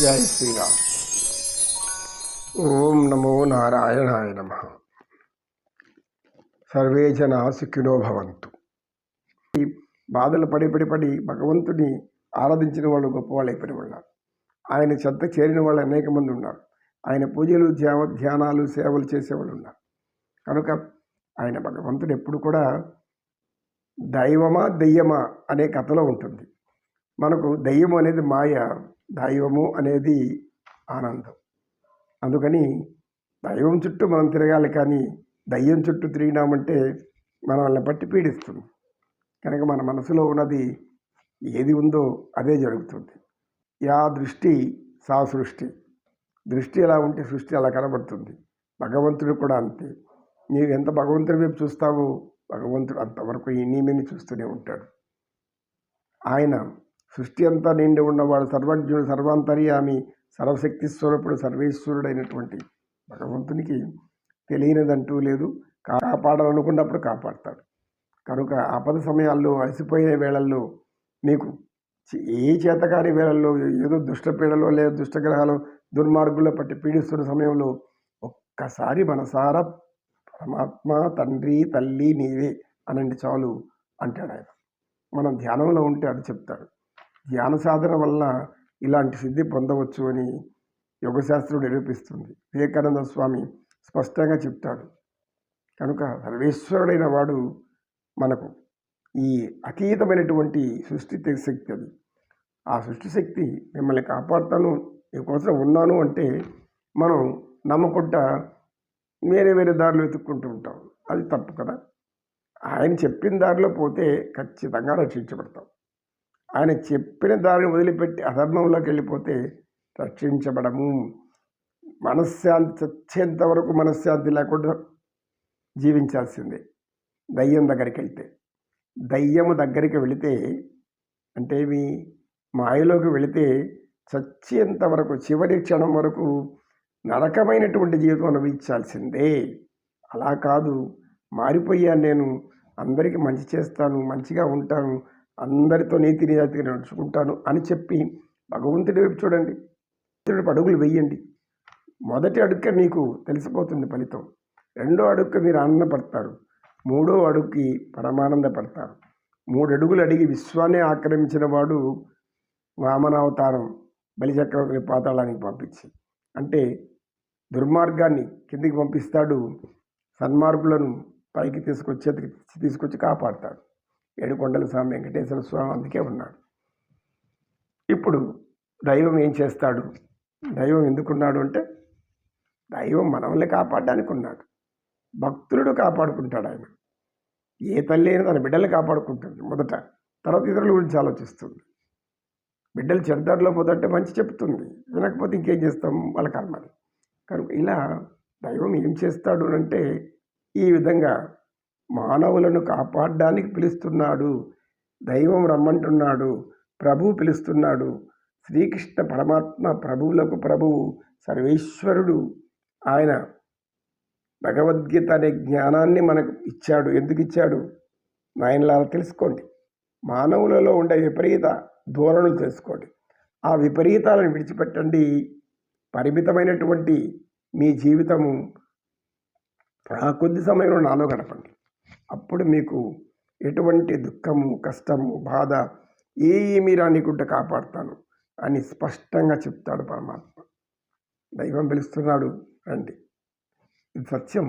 జై శ్రీరామ్. ఓం నమో నారాయణాయ నమః. సర్వే జనా సుఖినో భవంతు. ఈ బాధలు పడి భగవంతుని ఆరాధించిన వాళ్ళు గొప్పవాళ్ళు అయిపోయిన వాళ్ళు. ఆయన చెంత చేరిన వాళ్ళు అనేక మంది ఉన్నారు. ఆయన పూజలు ధ్యానాలు సేవలు చేసేవాళ్ళు ఉన్నారు. కనుక ఆయన భగవంతుడు ఎప్పుడు కూడా దైవమా దెయ్యమా అనే కథలో ఉంటుంది. మనకు దెయ్యము అనేది మాయ, దైవము అనేది ఆనందం. అందుకని దైవం చుట్టూ మనం తిరగాలి, కానీ దయ్యం చుట్టూ తిరిగినామంటే మనల్ని బట్టి పీడిస్తుంది. కనుక మన మనసులో ఉన్నది ఏది ఉందో అదే జరుగుతుంది. యా దృష్టి సా సృష్టి. దృష్టి ఎలా ఉంటే సృష్టి అలా కనబడుతుంది. భగవంతుడు కూడా అంతే. నీవు ఎంత భగవంతుడి వైపు చూస్తావో భగవంతుడు అంతవరకు నీ మీద చూస్తూనే ఉంటాడు. ఆయన సృష్టి అంతా నిండి ఉన్నవాడు, సర్వజ్ఞుడు, సర్వాంతర్యామి, సర్వశక్తి స్వరూపుడు, సర్వేశ్వరుడైనటువంటి భగవంతునికి తెలియనిదంటూ లేదు. కాపాడాలనుకున్నప్పుడు కాపాడతాడు. కనుక ఆపద సమయాల్లో, అలసిపోయే వేళల్లో, మీకు ఏ చేతకాని వేళల్లో, ఏదో దుష్టపీడలో లేదా దుష్టగ్రహాలు దుర్మార్గుల్లో పట్టి పీడిస్తున్న సమయంలో ఒక్కసారి మనసారా పరమాత్మ, తండ్రి, తల్లి నీవే అనండి చాలు అంటాడు ఆయన. మనం ధ్యానంలో ఉంటే అది చెప్తాడు. ధ్యాన సాధన వల్ల ఇలాంటి సిద్ధి పొందవచ్చు అని యోగశాస్త్రం నిరూపిస్తుంది. వివేకానంద స్వామి స్పష్టంగా చెప్తాడు. కనుక సర్వేశ్వరుడైన వాడు మనకు ఈ అతీతమైనటువంటి సృష్టి శక్తి. అది ఆ సృష్టి శక్తి మిమ్మల్ని కాపాడుతాను, నీకోసం ఉన్నాను అంటే మనం నమ్మకుండా వేరే దారిలో వెతుక్కుంటూ ఉంటాం. అది తప్పు కదా. ఆయన చెప్పిన దారిలో పోతే ఖచ్చితంగా రక్షించబడతాం. ఆయన చెప్పిన దారిని వదిలిపెట్టి అధర్మంలోకి వెళ్ళిపోతే రక్షించబడము. మనశ్శాంతి చచ్చేంత వరకు మనశ్శాంతి లేకుండా జీవించాల్సిందే. దయ్యం దగ్గరికి వెళ్తే, దయ్యము దగ్గరికి వెళితే అంటే మీ మాయలోకి వెళితే చచ్చేంత వరకు, చివరి క్షణం వరకు నరకమైనటువంటి జీవితం అనుభవించాల్సిందే. అలా కాదు, మారిపోయాను నేను, అందరికీ మంచి చేస్తాను, మంచిగా ఉంటాను, అందరితో నీతి నిజాయితీగా నడుచుకుంటాను అని చెప్పి భగవంతుడి వైపు చూడండి. అడుగులు వెయ్యండి. మొదటి అడుగుకే మీకు తెలిసిపోతుంది ఫలితం. రెండో అడుగుకి మీరు ఆనందపడతారు. మూడో అడుగుకి పరమానందపడతారు. 3 అడుగులు అడిగి విశ్వాన్ని ఆక్రమించిన వాడు వామనావతారం బలిచక్రవర్తిని పాతాళానికి పంపించి, అంటే దుర్మార్గాన్ని కిందికి పంపిస్తాడు, సన్మార్గులను పైకి తీసుకొచ్చి కాపాడతాడు. ఏడుకొండల స్వామి వెంకటేశ్వర స్వామి అందుకే ఉన్నాడు. ఇప్పుడు దైవం ఏం చేస్తాడు? దైవం ఎందుకున్నాడు అంటే దైవం మనల్ని కాపాడడానికి ఉన్నాడు. భక్తుడు కాపాడుకుంటాడు. ఆయన ఏ తల్లి అయినా తన బిడ్డలు కాపాడుకుంటుంది మొదట, తర్వాత ఇతరుల గురించి ఆలోచిస్తుంది. బిడ్డలు చెడ్డదారిలో పోతుంటే మంచి చెప్తుంది, వినకపోతే ఇంకేం చేస్తాం, వాళ్ళ కర్మది. కనుక ఇలా దైవం ఏం చేస్తాడు అంటే ఈ విధంగా మానవులను కాపాడడానికి పిలుస్తున్నాడు. దైవం రమ్మంటున్నాడు, ప్రభువు పిలుస్తున్నాడు. శ్రీకృష్ణ పరమాత్మ ప్రభువులకు ప్రభువు, సర్వేశ్వరుడు. ఆయన భగవద్గీత అనే జ్ఞానాన్ని మనకు ఇచ్చాడు. ఎందుకు ఇచ్చాడు? నాయనలారా తెలుసుకోండి. మానవులలో ఉండే విపరీత ధోరణులు తెలుసుకోండి. ఆ విపరీతాలను విడిచిపెట్టండి. పరిమితమైనటువంటి మీ జీవితము ఆ కొద్ది సమయంలో నాలో గడపండి. అప్పుడు మీకు ఎటువంటి దుఃఖము, కష్టము, బాధ ఏమీ రానికుంటే కాపాడుతాను అని స్పష్టంగా చెప్తాడు పరమాత్మ. దైవం పిలుస్తున్నాడు, రండి. ఇది సత్యం.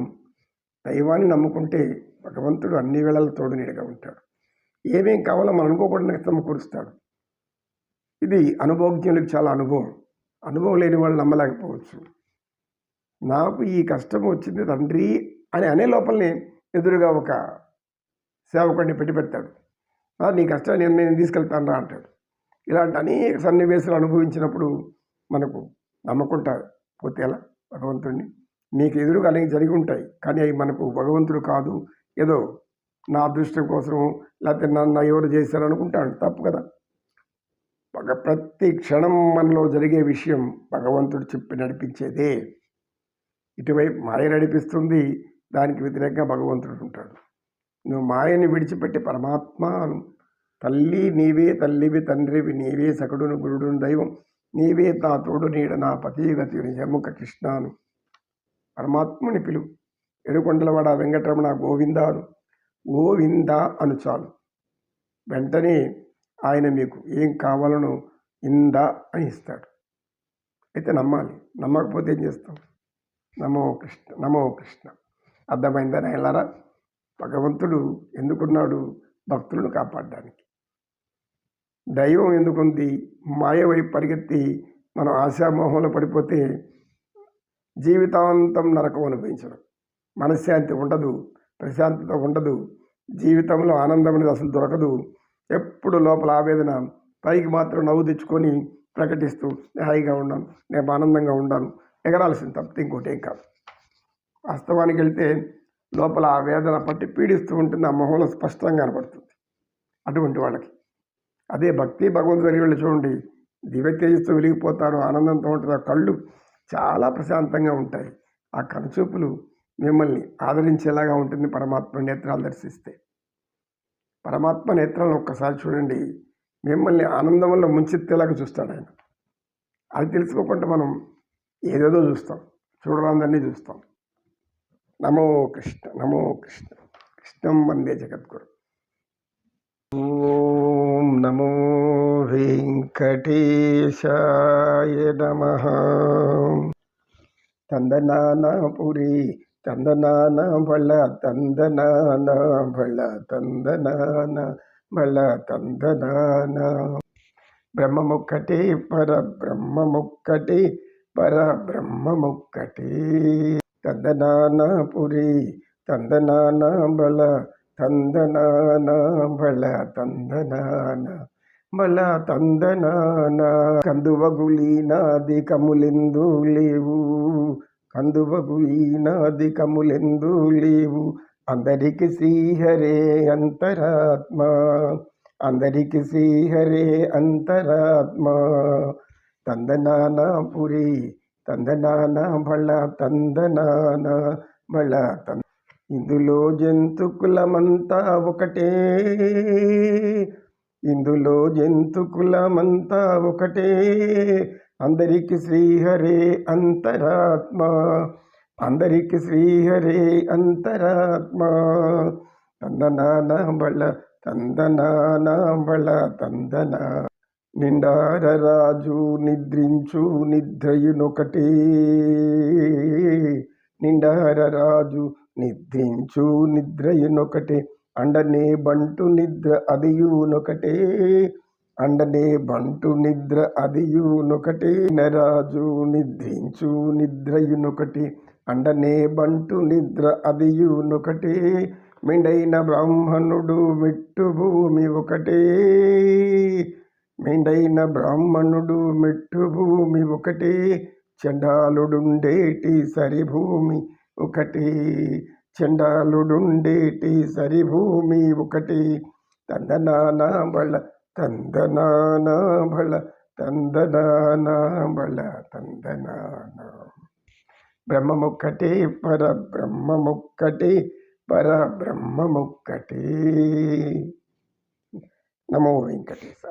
దైవాన్ని నమ్ముకుంటే భగవంతుడు అన్ని వేళల తోడు నీడగా ఉంటాడు. ఏమేం కావాలో మనం అనుకోకుండా సమకూరుస్తాడు. ఇది అనుభవజ్ఞులకు చాలా అనుభవం లేని వాళ్ళు నమ్మలేకపోవచ్చు. నాకు ఈ కష్టం వచ్చింది తండ్రి అని అనే లోపలనే ఎదురుగా ఒక సేవకుడిని పెడతాడు. నీ కష్టాన్ని నేను తీసుకెళ్తాను రా అంటాడు. ఇలాంటి అనేక సన్నివేశాలు అనుభవించినప్పుడు మనకు నమ్మకుండా పోతే ఎలా భగవంతుడిని? నీకు ఎదురుగా అనేక జరిగి ఉంటాయి, కానీ అవి మనకు భగవంతుడు కాదు, ఏదో నా అదృష్టం కోసం లేకపోతే నన్ను ఎవరు చేశారు అనుకుంటాడు. తప్పు కదా. ప్రతి క్షణం మనలో జరిగే విషయం భగవంతుడు చెప్పి నడిపించేదే. ఇటువైపు మాయ నడిపిస్తుంది, దానికి వ్యతిరేకంగా భగవంతుడు ఉంటాడు. నువ్వు మాయని విడిచిపెట్టి పరమాత్మ, తల్లి నీవే, తల్లివి తండ్రివి నీవే, సకుడును గురుడును దైవం నీవే నా తోడు నీడ నా పతిగతి నిజముఖ కృష్ణాను. పరమాత్ముని పిలువు. ఏడుకొండలవాడ వెంకటరమణ గోవిందాను. గోవింద అను చాలు, వెంటనే ఆయన మీకు ఏం కావాలనో ఇందా అని ఇస్తాడు. అయితే నమ్మాలి. నమ్మకపోతే ఏం చేస్తాం? నమో కృష్ణ, నమో కృష్ణ. అర్థమైందని వెళ్ళారా? భగవంతుడు ఎందుకున్నాడు? భక్తులను కాపాడడానికి. దైవం ఎందుకుంది? మాయ వైపు పరిగెత్తి మనం ఆశామోహంలో పడిపోతే జీవితాంతం నరకం అనుభవించడం. మనశ్శాంతి ఉండదు, ప్రశాంతత ఉండదు, జీవితంలో ఆనందం అనేది అసలు దొరకదు. ఎప్పుడు లోపల ఆవేదన, పైకి మాత్రం నవ్వు తెచ్చుకొని ప్రకటిస్తూ నేను హాయిగా ఉన్నాను, నేను ఆనందంగా ఉన్నాను, ఎగరాల్సింది తప్పితే ఇంకోటి ఏం కాదు. వాస్తవానికి వెళ్తే లోపల ఆ వేదన పట్టి పీడిస్తూ ఉంటుంది. ఆ మొహంలో స్పష్టంగా కనబడుతుంది అటువంటి వాళ్ళకి. అదే భక్తి భగవంతుని వెళ్ళి చూడండి, దివ్య తేజస్తో వెలిగిపోతారు, ఆనందంతో ఉంటుంది. ఆ కళ్ళు చాలా ప్రశాంతంగా ఉంటాయి. ఆ కనుచూపులు మిమ్మల్ని ఆదరించేలాగా ఉంటుంది. పరమాత్మ నేత్రాలు దర్శిస్తే, పరమాత్మ నేత్రాలను ఒక్కసారి చూడండి, మిమ్మల్ని ఆనందంలో ముంచెత్తేలాగా చూస్తాడు ఆయన. అది తెలుసుకోకుండా మనం ఏదేదో చూస్తాం, చూడరాందరినీ చూస్తాం. నమో కృష్ణ, నమో కృష్ణ. కృష్ణం వందే జగద్గురు. ఓం నమో వెంకటేశాయ నమః. తందనానాపురి తందనాన బళ తందనాన బళ తందనాన బళ తందనాన. బ్రహ్మముక్కటే పరబ్రహ్మముక్కటే పరబ్రహ్మముక్కటే. తందనానాపురి తందనాన బళ తందనాన బళ తందనాన బళ తందనాన. కందువగులీనాది కములెందు లేవు, కందువగులీనాది కములెందు లేవు. అందరికి శ్రీహరే అంతరాత్మ, అందరికి శ్రీహరే అంతరాత్మ. తందనానాపురి తందనాన బళ తందనాన బళ తంద. ఇందులో జంతుకులమంతా ఒకటే, ఇందులో జంతుకులమంతా ఒకటే. అందరికి శ్రీహరే అంతరాత్మ, అందరికి శ్రీహరే అంతరాత్మ. తందనాన బళ తందనాన బళ తందనా. నిండార రాజు నిద్రించు నిద్రయునొకటే, నిండార రాజు నిద్రించు నిద్రయునొకటే. అండనే బంటు నిద్ర అదియునొకటే, అండనే బంటు నిద్ర అదియునొకటే. నరాజు నిద్రించు నిద్రయునొకటే, అండనే బంటు నిద్ర అదియునొకటే. మెండైన బ్రాహ్మణుడు మెట్టు భూమి ఒకటే, మెండైన బ్రాహ్మణుడు మెట్టు భూమి ఒకటే. చండాలుడుండేటి సరిభూమి ఒకటే, చండాలుడుండేటి సరిభూమి ఒకటి. తందనాన బళ తందనాన బళ తందనాన బళ తందనాన. బ్రహ్మముక్కటే పరబ్రహ్మముక్కటే పరబ్రహ్మముక్కటే. నమో వెంకటేశ.